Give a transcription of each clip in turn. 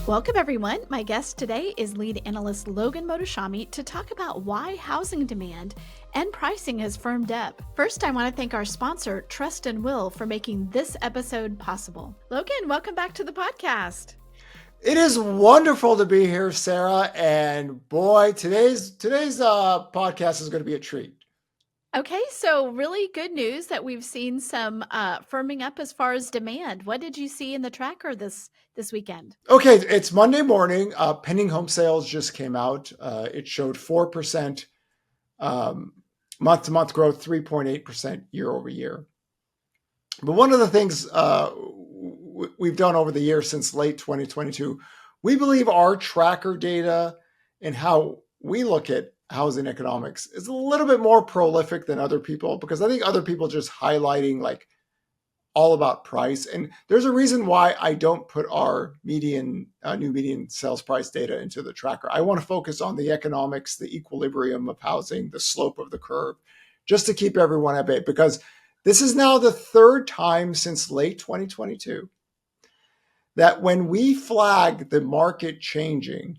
Welcome, everyone. My guest today is Lead Analyst Logan Mohtashami to talk about why housing demand and pricing has firmed up. First, I want to thank our sponsor, Trust and Will, for making this episode possible. Logan, welcome back to the podcast. It is wonderful to be here, Sarah. And boy, today's podcast is going to be a treat. Okay, so really good news that we've seen some firming up as far as demand. What did you see in the tracker this weekend? Okay, it's Monday morning. Pending home sales just came out. It showed 4% month-to-month growth, 3.8% year over year. But one of the things we've done over the years since late 2022, we believe our tracker data and how we look at housing economics is a little bit more prolific than other people, because I think other people just highlighting like all about price. And there's a reason why I don't put our new median sales price data into the tracker. I want to focus on the economics, the equilibrium of housing, the slope of the curve, just to keep everyone at bay, because this is now the third time since late 2022 that when we flag the market changing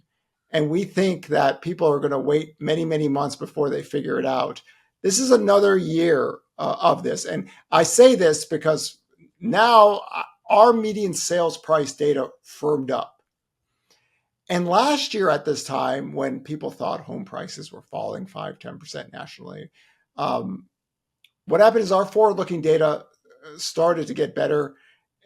and we think that people are going to wait many, many months before they figure it out, this is another year of this. And I say this because now our median sales price data firmed up. And last year at this time, when people thought home prices were falling 5-10% nationally, what happened is our forward-looking data started to get better,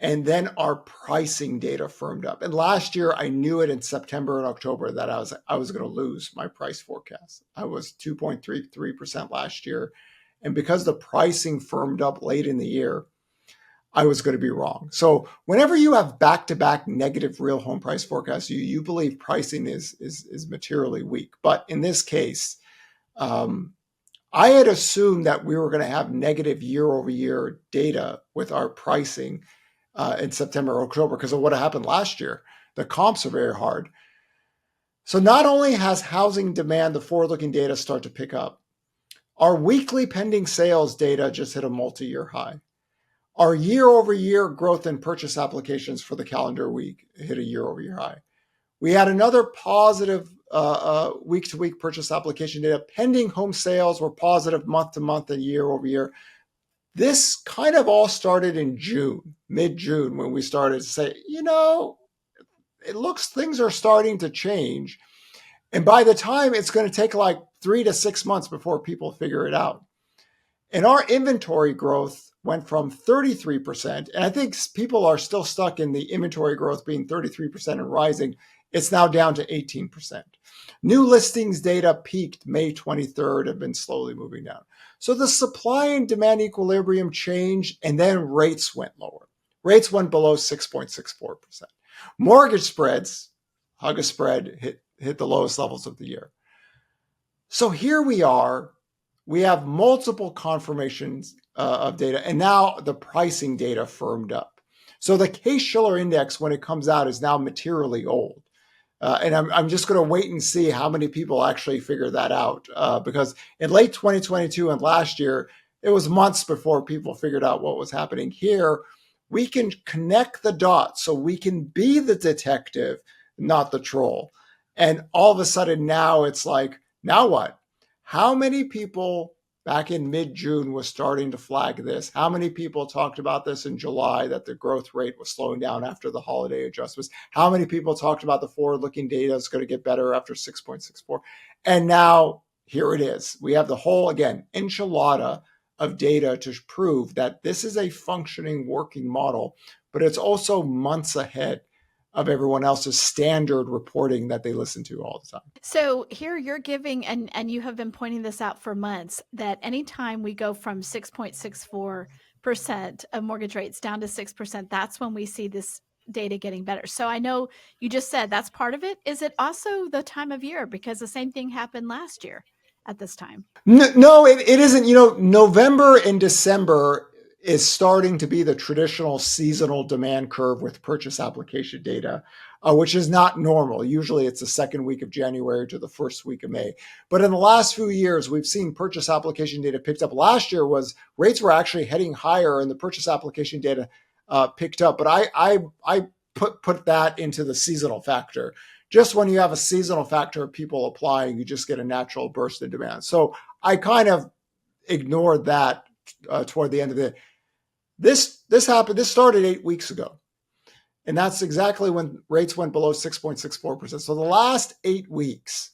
and then our pricing data firmed up. And last year, I knew it in September and October that I was going to lose my price forecast. I was 2.33% last year. And because the pricing firmed up late in the year, I was going to be wrong. So whenever you have back-to-back negative real home price forecasts, you believe pricing is materially weak. But in this case, I had assumed that we were going to have negative year-over-year data with our pricing in September or October because of what happened last year. The comps are very hard. So not only has housing demand, the forward-looking data start to pick up, our weekly pending sales data just hit a multi-year high. Our year-over-year growth in purchase applications for the calendar week hit a year-over-year high. We had another positive week-to-week purchase application data. Pending home sales were positive month-to-month and year-over-year. This kind of all started in June, mid-June, when we started to say, it looks things are starting to change. And by the time, it's going to take like 3 to 6 months before people figure it out. And our inventory growth went from 33%, and I think people are still stuck in the inventory growth being 33% and rising. It's now down to 18%. New listings data peaked May 23rd, have been slowly moving down. So the supply and demand equilibrium changed, and then rates went lower. Rates went below 6.64%. Mortgage spreads, hug a spread, hit the lowest levels of the year. So here we are. We have multiple confirmations of data, and now the pricing data firmed up. So the Case-Shiller index, when it comes out, is now materially old. And I'm just going to wait and see how many people actually figure that out. Because in late 2022 and last year, it was months before people figured out what was happening. Here, we can connect the dots so we can be the detective, not the troll. And all of a sudden now it's like, now what? How many people back in mid-June was starting to flag this? How many people talked about this in July, that the growth rate was slowing down after the holiday adjustments? How many people talked about the forward-looking data is going to get better after 6.64? And now here it is. We have the whole, again, enchilada of data to prove that this is a functioning, working model, but it's also months ahead of everyone else's standard reporting that they listen to all the time. So here you're giving, and you have been pointing this out for months, that anytime we go from 6.64% of mortgage rates down to 6%, that's when we see this data getting better. So I know you just said that's part of it. Is it also the time of year? Because the same thing happened last year at this time. No, it isn't. November and December is starting to be the traditional seasonal demand curve with purchase application data, which is not normal. Usually it's the second week of January to the first week of May. But in the last few years, we've seen purchase application data picked up. Last year rates were actually heading higher and the purchase application data picked up. But I put that into the seasonal factor. Just when you have a seasonal factor of people applying, you just get a natural burst in demand. So I kind of ignored that toward the end of the. This happened. This started 8 weeks ago. And that's exactly when rates went below 6.64%. So the last 8 weeks,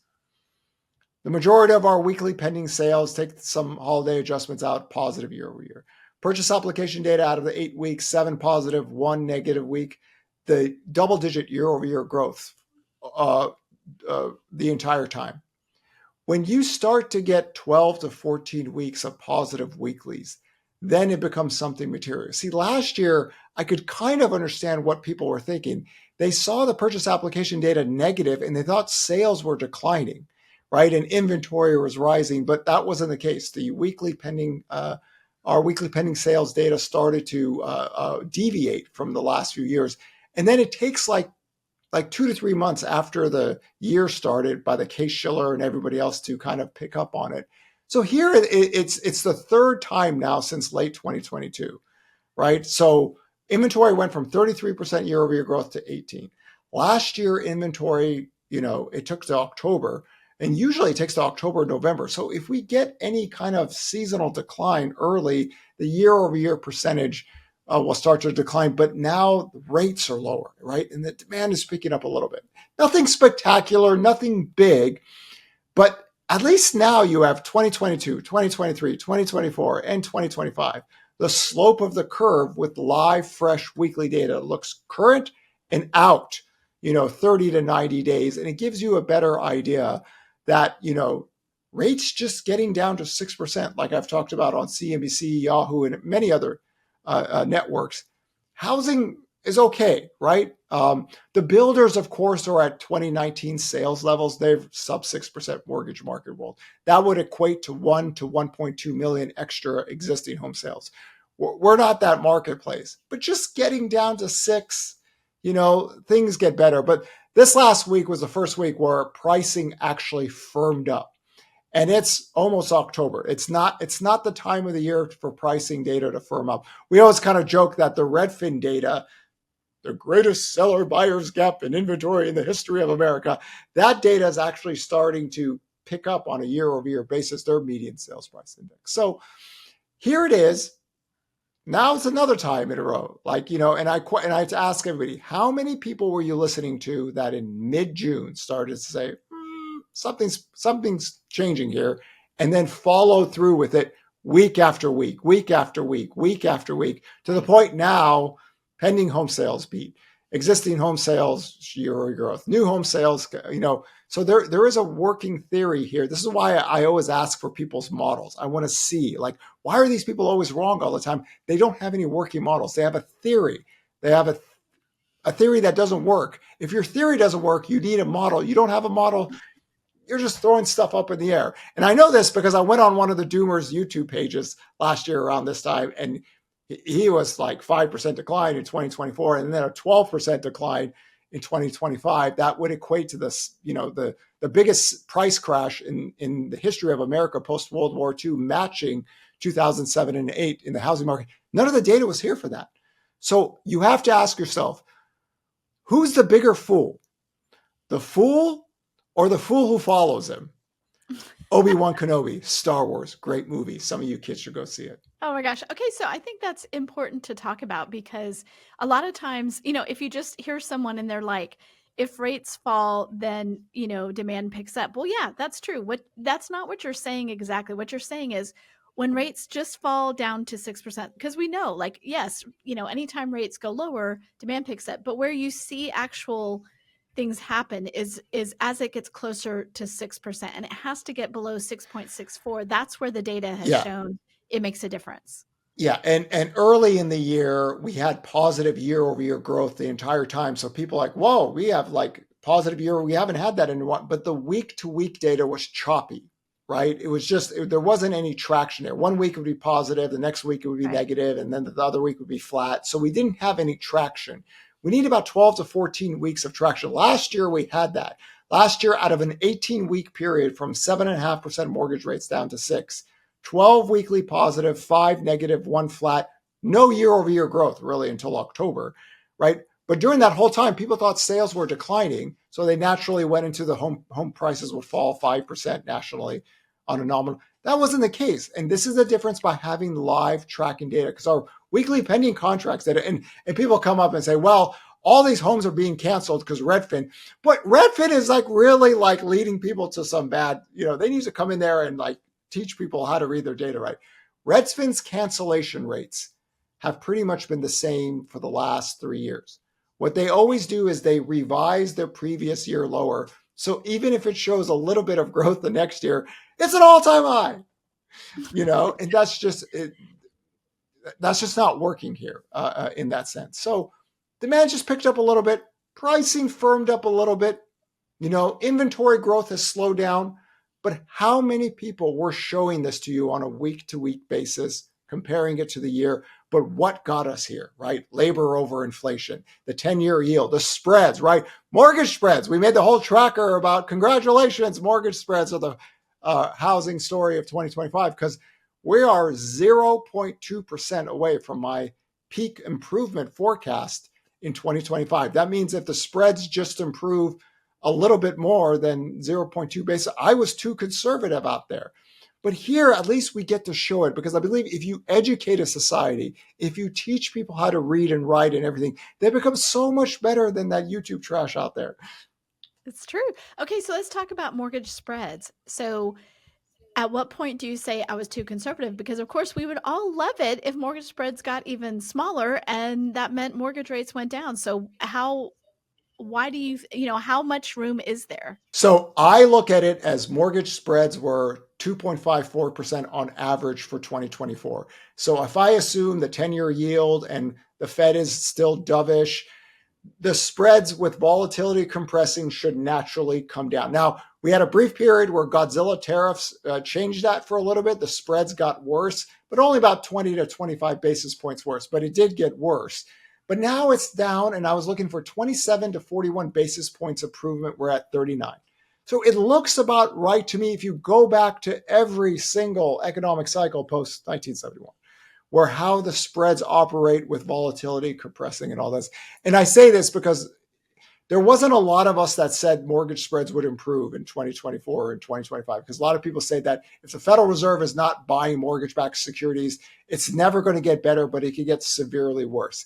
the majority of our weekly pending sales, take some holiday adjustments out, positive year over year. Purchase application data out of the 8 weeks, 7 positive, 1 negative week. The double-digit year-over-year growth the entire time. When you start to get 12 to 14 weeks of positive weeklies, then it becomes something material. See, last year, I could kind of understand what people were thinking. They saw the purchase application data negative and they thought sales were declining, right? And inventory was rising, but that wasn't the case. The weekly pending, our weekly pending sales data started to deviate from the last few years. And then it takes like 2 to 3 months after the year started by the Case-Shiller and everybody else to kind of pick up on it. So here it's the third time now since late 2022, right? So inventory went from 33% year over year growth to 18. Last year inventory, it took to October, and usually it takes to October, November. So if we get any kind of seasonal decline early, the year over year percentage will start to decline, but now the rates are lower, right? And the demand is picking up a little bit. Nothing spectacular, nothing big, but at least now you have 2022, 2023, 2024, and 2025. The slope of the curve with live, fresh weekly data looks current and out, 30 to 90 days. And it gives you a better idea that, rates just getting down to 6%, like I've talked about on CNBC, Yahoo, and many other networks. Housing is okay, right? The builders, of course, are at 2019 sales levels. They're sub 6% mortgage market world. That would equate to 1 to 1.2 million extra existing home sales. We're not that marketplace, but just getting down to 6, things get better. But this last week was the first week where pricing actually firmed up. And it's almost October. It's not the time of the year for pricing data to firm up. We always kind of joke that the Redfin data, the greatest seller buyer's gap in inventory in the history of America, that data is actually starting to pick up on a year over year basis, their median sales price index. So here it is. Now it's another time in a row. And I had to ask everybody, how many people were you listening to that in mid-June started to say, something's changing here, and then follow through with it week after week, week after week, week after week, to the point now pending home sales beat existing home sales year-over-year growth, new home sales, so there is a working theory here. This is why I always ask for people's models. I want to see, why are these people always wrong all the time? They don't have any working models. They have a theory. They have a theory that doesn't work. If your theory doesn't work, you need a model. You don't have a model, you're just throwing stuff up in the air. And I know this because I went on one of the Doomers YouTube pages last year around this time, and he was like 5% decline in 2024, and then a 12% decline in 2025. That would equate to this, the biggest price crash in the history of America post World War II, matching 2007 and 8 in the housing market. None of the data was here for that. So you have to ask yourself, who's the bigger fool? The fool or the fool who follows him? Obi-Wan Kenobi, Star Wars, great movie. Some of you kids should go see it. Oh my gosh. Okay, so I think that's important to talk about, because a lot of times, if you just hear someone and they're like, if rates fall, then, demand picks up. Well, yeah, that's true. That's not what you're saying exactly. What you're saying is when rates just fall down to 6%, because we know, yes, anytime rates go lower, demand picks up. But where you see actual things happen is as it gets closer to 6%, and it has to get below 6.64. That's where the data has shown it makes a difference. Yeah. And early in the year, we had positive year over year growth the entire time. So people are like, whoa, we have positive year. We haven't had that in a while. But the week to week data was choppy, right? It was just, there wasn't any traction there. One week it would be positive, the next week it would be negative, and then the other week would be flat. So we didn't have any traction. We need about 12 to 14 weeks of traction. Last year, we had that. Last year, out of an 18-week period from 7.5% mortgage rates down to 6, 12 weekly positive, 5 negative, 1 flat, no year-over-year growth really until October, right? But during that whole time, people thought sales were declining. So they naturally went into the home prices would fall 5% nationally on a nominal. That wasn't the case. And this is the difference by having live tracking data, because our weekly pending contracts data, and people come up and say, well, all these homes are being canceled because Redfin. But Redfin is like really like leading people to some bad, they need to come in there and like teach people how to read their data right. Redfin's cancellation rates have pretty much been the same for the last 3 years. What they always do is they revise their previous year lower. So even if it shows a little bit of growth the next year, it's an all-time high, and that's just not working here in that sense. So demand just picked up a little bit. Pricing firmed up a little bit. Inventory growth has slowed down. But how many people were showing this to you on a week-to-week basis, comparing it to the year? But what got us here, right? Labor over inflation, the 10-year yield, the spreads, right? Mortgage spreads. We made the whole tracker about congratulations, mortgage spreads are the housing story of 2025, because we are 0.2% away from my peak improvement forecast in 2025. That means if the spreads just improve a little bit more than 0.2 basis, I was too conservative out there. But here, at least we get to show it, because I believe if you educate a society, if you teach people how to read and write and everything, they become so much better than that YouTube trash out there. It's true. Okay, so let's talk about mortgage spreads. So at what point do you say I was too conservative? Because of course we would all love it if mortgage spreads got even smaller and that meant mortgage rates went down. So why do how much room is there? So I look at it as mortgage spreads were 2.54% on average for 2024. So if I assume the 10-year yield and the Fed is still dovish, the spreads with volatility compressing should naturally come down. Now, we had a brief period where Godzilla tariffs changed that for a little bit. The spreads got worse, but only about 20 to 25 basis points worse, but it did get worse. But now it's down, and I was looking for 27 to 41 basis points improvement. We're at 39. So it looks about right to me if you go back to every single economic cycle post 1971, where how the spreads operate with volatility compressing and all this. And I say this because there wasn't a lot of us that said mortgage spreads would improve in 2024 and 2025, because a lot of people say that if the Federal Reserve is not buying mortgage-backed securities, it's never going to get better, but it could get severely worse.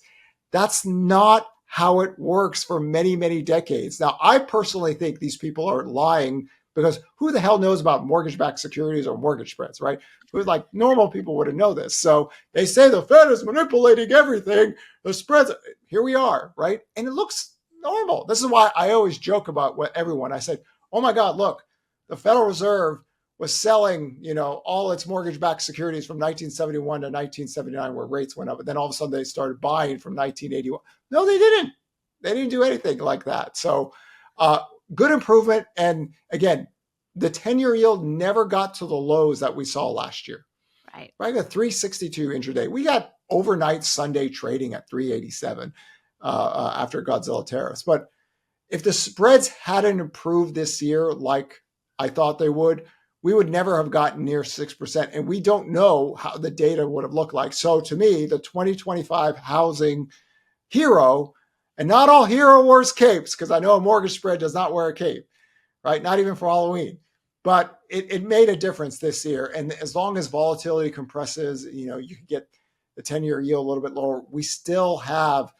That's not how it works for many, many decades. Now, I personally think these people are lying, because who the hell knows about mortgage-backed securities or mortgage spreads, right? Like normal people wouldn't know this. So they say the Fed is manipulating everything. The spreads, here we are, right? And it looks normal. This is why I always joke about everyone. I said, oh my God, look, the Federal Reserve was selling, all its mortgage-backed securities from 1971 to 1979, where rates went up. And then all of a sudden they started buying from 1981. No, they didn't. They didn't do anything like that. So good improvement. And again, the 10-year yield never got to the lows that we saw last year. Right. Right, a 362 intraday. We got overnight Sunday trading at 387 after Godzilla tariffs. But if the spreads hadn't improved this year like I thought they would, we would never have gotten near 6%. And we don't know how the data would have looked like. So to me, the 2025 housing hero, and not all hero wears capes, because I know a mortgage spread does not wear a cape, right? Not even for Halloween. But it made a difference this year. And as long as volatility compresses, you can get the 10-year yield a little bit lower. We still have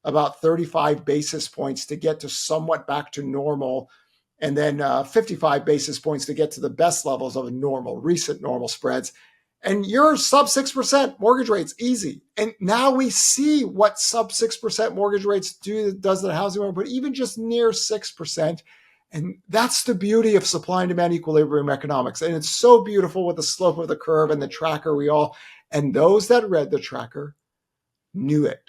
about 35 basis points to get to somewhat back to normal, and then 55 basis points to get to the best levels of normal, recent normal spreads. And you're sub 6% mortgage rates, easy. And now we see what sub 6% mortgage rates does to the housing market, but even just near 6%. And that's the beauty of supply and demand equilibrium economics. And it's so beautiful with the slope of the curve and the tracker and those that read the tracker knew it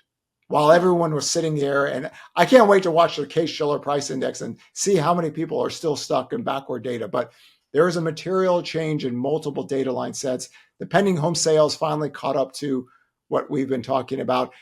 while everyone was sitting there. And I can't wait to watch the Case-Shiller price index and see how many people are still stuck in backward data. But there is a material change in multiple data line sets. The pending home sales finally caught up to what we've been talking about.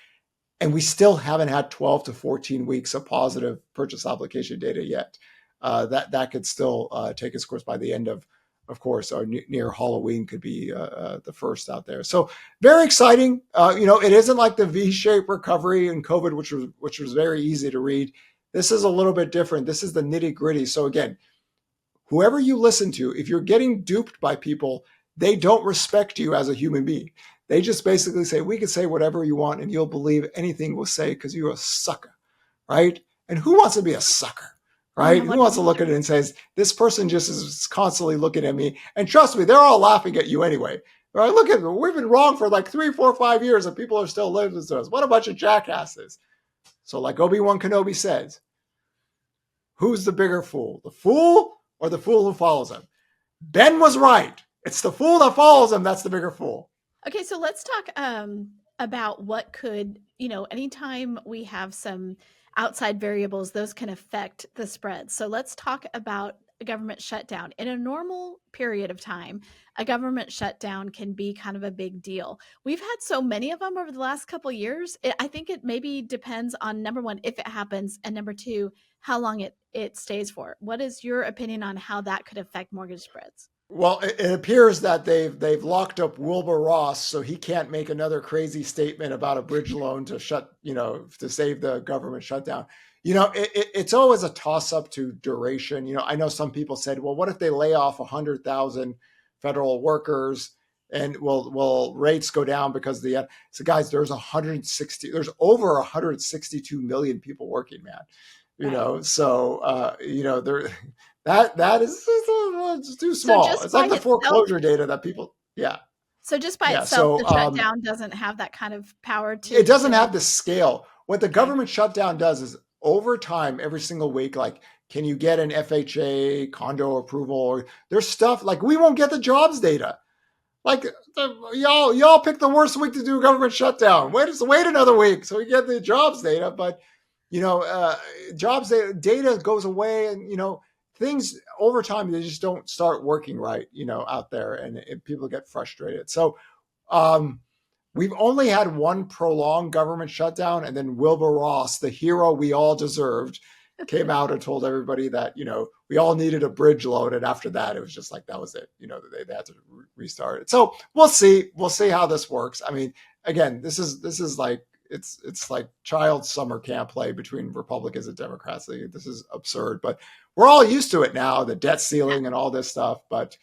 And we still haven't had 12 to 14 weeks of positive purchase application data yet. That could still take its course by the end of of course, near Halloween could be the first out there. So very exciting. It isn't like the V-shaped recovery in COVID, which was very easy to read. This is a little bit different. This is the nitty gritty. So again, whoever you listen to, if you're getting duped by people, they don't respect you as a human being. They just basically say, we can say whatever you want and you'll believe anything we'll say because you're a sucker, right? And who wants to be a sucker, right? Who wants to look at it and says, this person just is constantly looking at me. And trust me, they're all laughing at you anyway. Right? Look at them. We've been wrong for like 3, 4, 5 years and people are still listening to us. What a bunch of jackasses. So like Obi-Wan Kenobi says, who's the bigger fool? The fool or the fool who follows him? Ben was right. It's the fool that follows him that's the bigger fool. Okay, so let's talk about what could, anytime we have some outside variables, those can affect the spread. So let's talk about a government shutdown. In a normal period of time, a government shutdown can be kind of a big deal. We've had so many of them over the last couple of years. I think it maybe depends on, number one, if it happens, and number two, how long it stays for. What is your opinion on how that could affect mortgage spreads? Well, it appears that they've locked up Wilbur Ross, so he can't make another crazy statement about a bridge loan to to save the government shutdown. It's always a toss up to duration. I know some people said, well, what if they lay off 100,000 federal workers and will rates go down because so guys, there's over 162 million people working, man. There. That is too small. So it's like the foreclosure data that people, yeah. So just by itself, the shutdown doesn't have that kind of power to. It doesn't have the scale. What the government shutdown does is over time, every single week, like, can you get an FHA condo approval? Or there's stuff like we won't get the jobs data. Like y'all pick the worst week to do a government shutdown. Wait another week so we get the jobs data. But jobs data goes away, and things over time, they just don't start working right, out there, and people get frustrated. So we've only had one prolonged government shutdown, and then Wilbur Ross, the hero we all deserved, came out and told everybody that, we all needed a bridge loan. And after that, it was just like, that was it. They had to restart it. So we'll see how this works. I mean, again, this is like, it's like child summer camp play between Republicans and Democrats. This is absurd, but we're all used to it now, the debt ceiling and all this stuff. But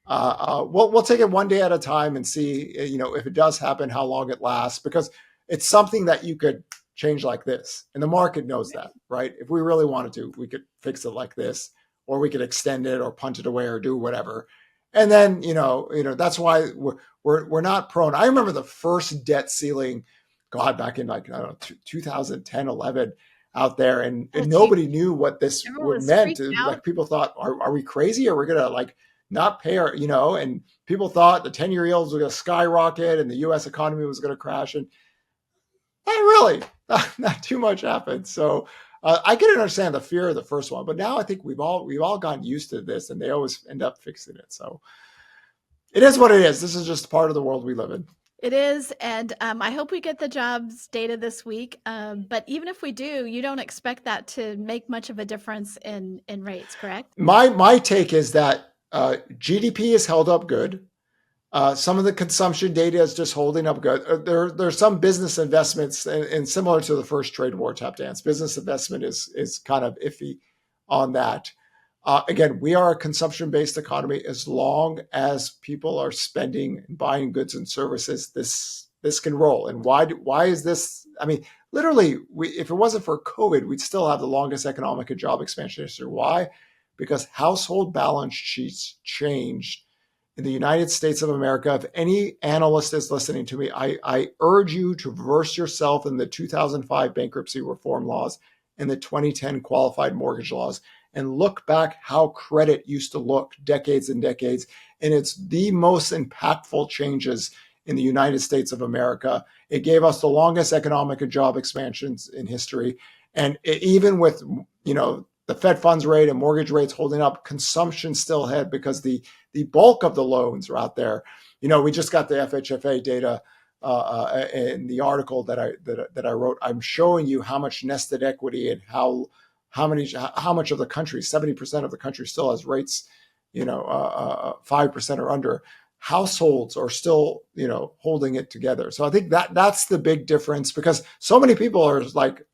we'll take it one day at a time and see, if it does happen, how long it lasts, because it's something that you could change like this. And the market knows that, right? If we really wanted to, we could fix it like this, or we could extend it or punt it away or do whatever. And then, that's why we're not prone. I remember the first debt ceiling, God, back in 2010, 11 out there. And nobody knew what this meant. Like people thought, are we crazy? Are we going to not pay our, and people thought the 10-year yields were going to skyrocket and the U.S. economy was going to crash. And not too much happened. So I can understand the fear of the first one, but now I think we've all gotten used to this, and they always end up fixing it. So it is what it is. This is just part of the world we live in. It is, and I hope we get the jobs data this week. But even if we do, you don't expect that to make much of a difference in rates, correct? My take is that GDP is held up good. Some of the consumption data is just holding up good. There's some business investments, and similar to the first trade war tap dance, business investment is kind of iffy on that. Again, we are a consumption-based economy. As long as people are spending and buying goods and services, this can roll. And why is this? I mean, literally, if it wasn't for COVID, we'd still have the longest economic and job expansion history. Why? Because household balance sheets changed in the United States of America. If any analyst is listening to me, I urge you to reverse yourself in the 2005 bankruptcy reform laws and the 2010 qualified mortgage laws and look back how credit used to look decades and decades. And it's the most impactful changes in the United States of America. It gave us the longest economic and job expansions in history. And even with, the Fed funds rate and mortgage rates holding up, consumption still ahead because the bulk of the loans are out there. We just got the FHFA data in the article that I wrote. I'm showing you how much nested equity and how much of the country, 70% of the country still has rates 5% or under, households are still, holding it together. So I think that's the big difference, because so many people are like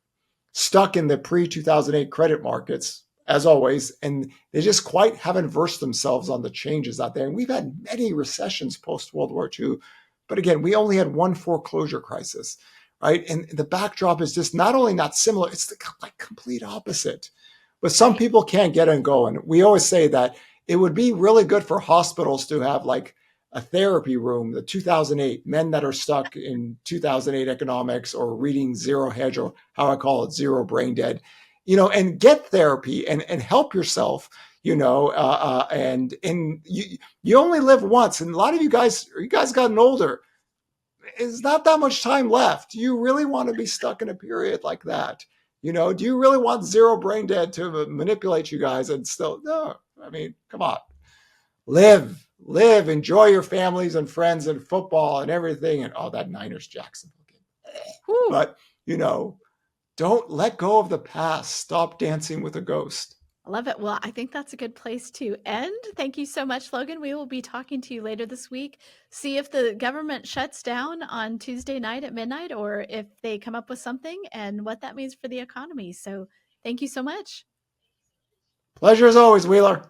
stuck in the pre-2008 credit markets, as always, and they just quite haven't versed themselves on the changes out there. And we've had many recessions post-World War II, but again, we only had one foreclosure crisis, right? And the backdrop is just not only not similar, it's the complete opposite. But some people can't get and go. And we always say that it would be really good for hospitals to have like a therapy room, the 2008 men that are stuck in 2008 economics or reading Zero Hedge, or how I call it, Zero Brain Dead, and get therapy and help yourself, and you only live once. And a lot of you guys gotten older. It's not that much time left. Do you really want to be stuck in a period like that? Do you really want Zero Brain Dead to manipulate you guys and still? No, I mean, come on. Live, enjoy your families and friends and football and everything. And that Niners Jacksonville game. But, don't let go of the past. Stop dancing with a ghost. I love it. Well, I think that's a good place to end. Thank you so much, Logan. We will be talking to you later this week. See if the government shuts down on Tuesday night at midnight, or if they come up with something and what that means for the economy. So thank you so much. Pleasure as always, Wheeler.